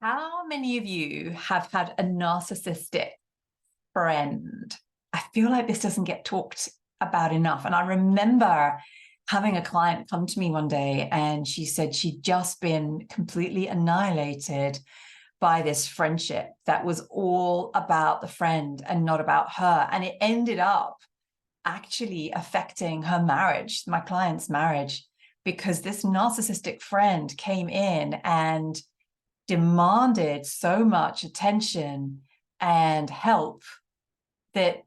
How many of you have had a narcissistic friend? I feel like this doesn't get talked about enough. And I remember having a client come to me one day and she said she'd just been completely annihilated by this friendship that was all about the friend and not about her. And it ended up actually affecting her marriage, my client's marriage, because this narcissistic friend came in and demanded so much attention and help that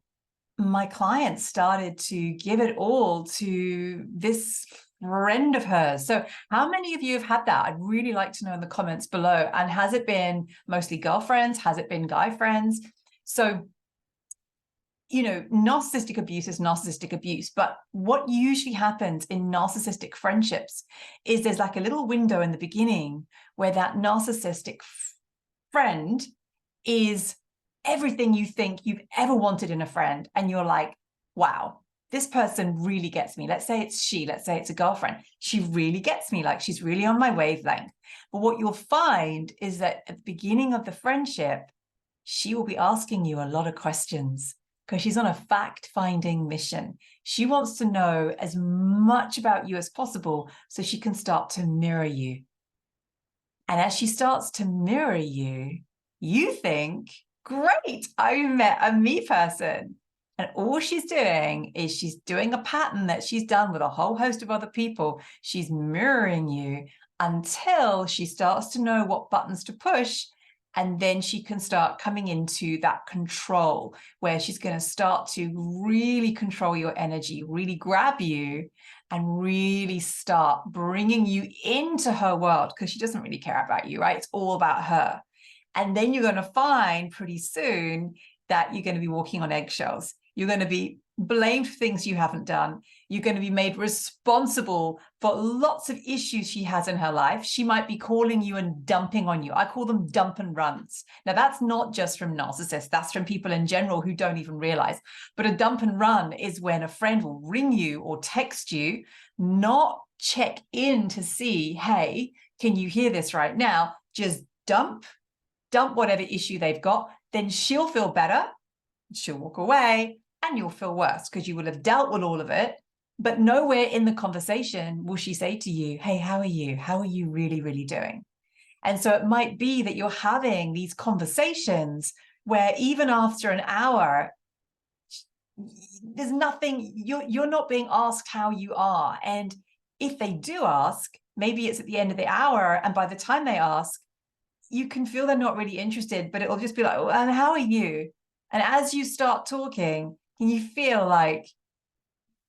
my client started to give it all to this friend of hers. So how many of you have had that? I'd really like to know in the comments below. And has it been mostly girlfriends? Has it been guy friends? So, narcissistic abuse is narcissistic abuse. But what usually happens in narcissistic friendships is there's like a little window in the beginning where that narcissistic friend is everything you think you've ever wanted in a friend. And you're like, wow, this person really gets me. Let's say it's a girlfriend. She really gets me, like she's really on my wavelength. But what you'll find is that at the beginning of the friendship, she will be asking you a lot of questions because she's on a fact-finding mission. She wants to know as much about you as possible so she can start to mirror you. And as she starts to mirror you, you think, great, I met a me person. And all she's doing is she's doing a pattern that she's done with a whole host of other people. She's mirroring you until she starts to know what buttons to push. And then she can start coming into that control where she's going to start to really control your energy, really grab you and really start bringing you into her world because she doesn't really care about you, right? It's all about her. And then you're going to find pretty soon that you're going to be walking on eggshells. You're going to be blamed for things you haven't done. You're going to be made responsible for lots of issues she has in her life. She might be calling you and dumping on you. I call them dump and runs. Now, that's not just from narcissists. That's from people in general who don't even realize. But a dump and run is when a friend will ring you or text you, not check in to see, hey, can you hear this right now? Just dump whatever issue they've got. Then she'll feel better. She'll walk away. And you'll feel worse because you will have dealt with all of it. But nowhere in the conversation will she say to you, hey, how are you? How are you really, really doing? And so it might be that you're having these conversations where even after an hour, there's nothing, you're not being asked how you are. And if they do ask, maybe it's at the end of the hour. And by the time they ask, you can feel they're not really interested, but it'll just be like, oh, and how are you? And as you start talking, you feel like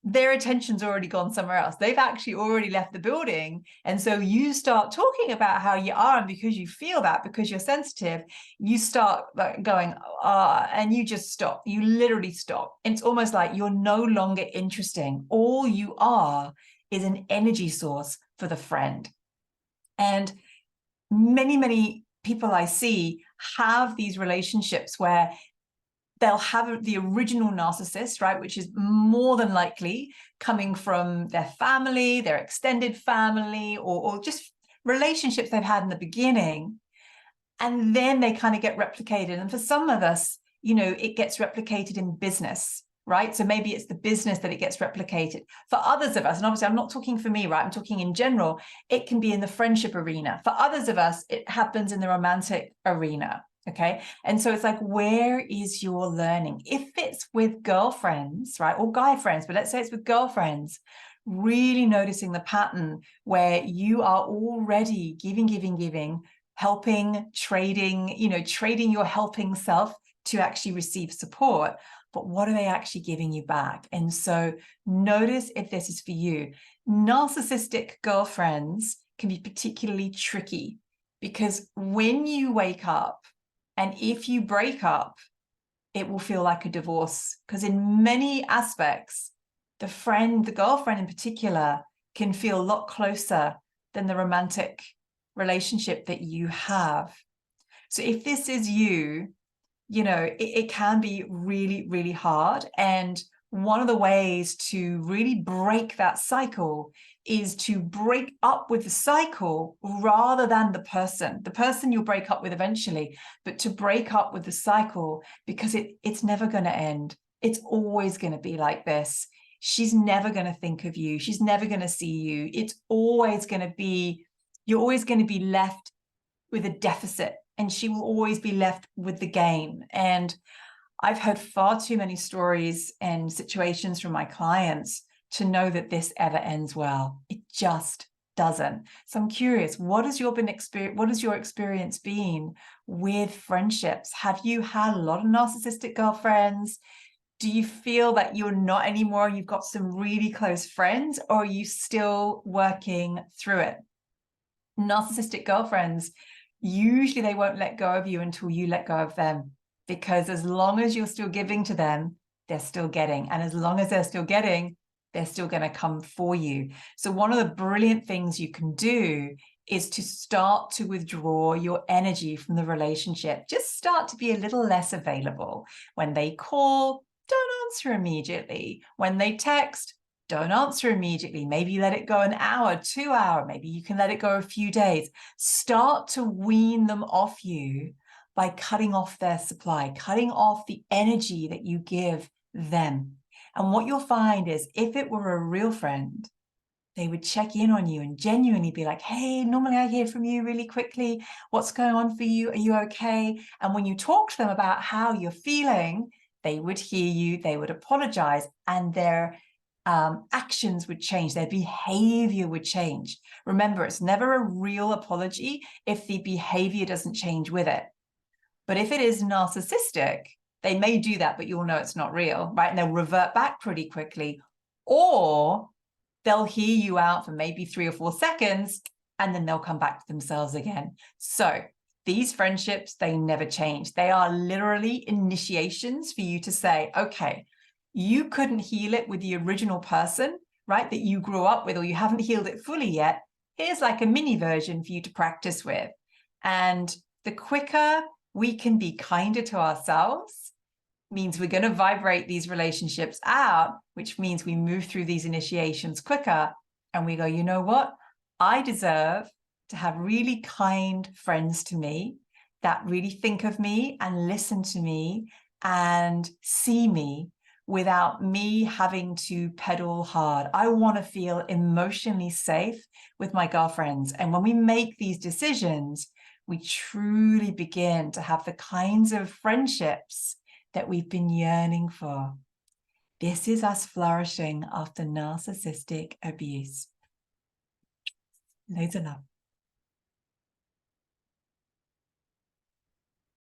their attention's already gone somewhere else. They've actually already left the building. And so you start talking about how you are. And because you feel that, because you're sensitive, you start going, and you just stop. You literally stop. It's almost like you're no longer interesting. All you are is an energy source for the friend. And many, many people I see have these relationships where they'll have the original narcissist, right, which is more than likely coming from their family, their extended family, or just relationships they've had in the beginning. And then they kind of get replicated. And for some of us, it gets replicated in business, right? So maybe it's the business that it gets replicated. For others of us, and obviously I'm not talking for me, right? I'm talking in general, it can be in the friendship arena. For others of us, it happens in the romantic arena. Okay. And so it's like, where is your learning? If it's with girlfriends, right, or guy friends, but let's say it's with girlfriends, really noticing the pattern where you are already giving, helping, trading your helping self to actually receive support. But what are they actually giving you back? And so notice if this is for you. Narcissistic girlfriends can be particularly tricky because when you wake up, and if you break up, it will feel like a divorce because in many aspects, the girlfriend in particular, can feel a lot closer than the romantic relationship that you have. So if this is you, it can be really, really hard. And one of the ways to really break that cycle is to break up with the cycle rather than the person. The person you'll break up with eventually, but to break up with the cycle, because it's never going to end. It's always going to be like this. She's never going to think of you. She's never going to see you. It's always going to be, you're always going to be left with a deficit, and she will always be left with the gain. And I've heard far too many stories and situations from my clients to know that this ever ends well. It just doesn't. So I'm curious, what has your experience been with friendships? Have you had a lot of narcissistic girlfriends? Do you feel that you're not anymore? You've got some really close friends, or are you still working through it? Narcissistic girlfriends, usually they won't let go of you until you let go of them, because as long as you're still giving to them, they're still getting. And as long as they're still getting, they're still going to come for you. So one of the brilliant things you can do is to start to withdraw your energy from the relationship. Just start to be a little less available. When they call, don't answer immediately. When they text, don't answer immediately. Maybe you let it go an hour, 2 hours. Maybe you can let it go a few days. Start to wean them off you by cutting off their supply, cutting off the energy that you give them. And what you'll find is, if it were a real friend, they would check in on you and genuinely be like, hey, normally I hear from you really quickly. What's going on for you? Are you okay? And when you talk to them about how you're feeling, they would hear you, they would apologize, and their actions would change, their behavior would change. Remember, it's never a real apology if the behavior doesn't change with it. But if it is narcissistic, they may do that, but you'll know it's not real, right? And they'll revert back pretty quickly, or they'll hear you out for maybe 3 or 4 seconds, and then they'll come back to themselves again. So these friendships, they never change. They are literally initiations for you to say, okay, you couldn't heal it with the original person, right, that you grew up with, or you haven't healed it fully yet. Here's like a mini version for you to practice with. And the quicker we can be kinder to ourselves means we're going to vibrate these relationships out, which means we move through these initiations quicker, and we go, you know what? I deserve to have really kind friends to me that really think of me and listen to me and see me without me having to pedal hard. I want to feel emotionally safe with my girlfriends. And when we make these decisions, we truly begin to have the kinds of friendships that we've been yearning for. This is us flourishing after narcissistic abuse. Loads of love.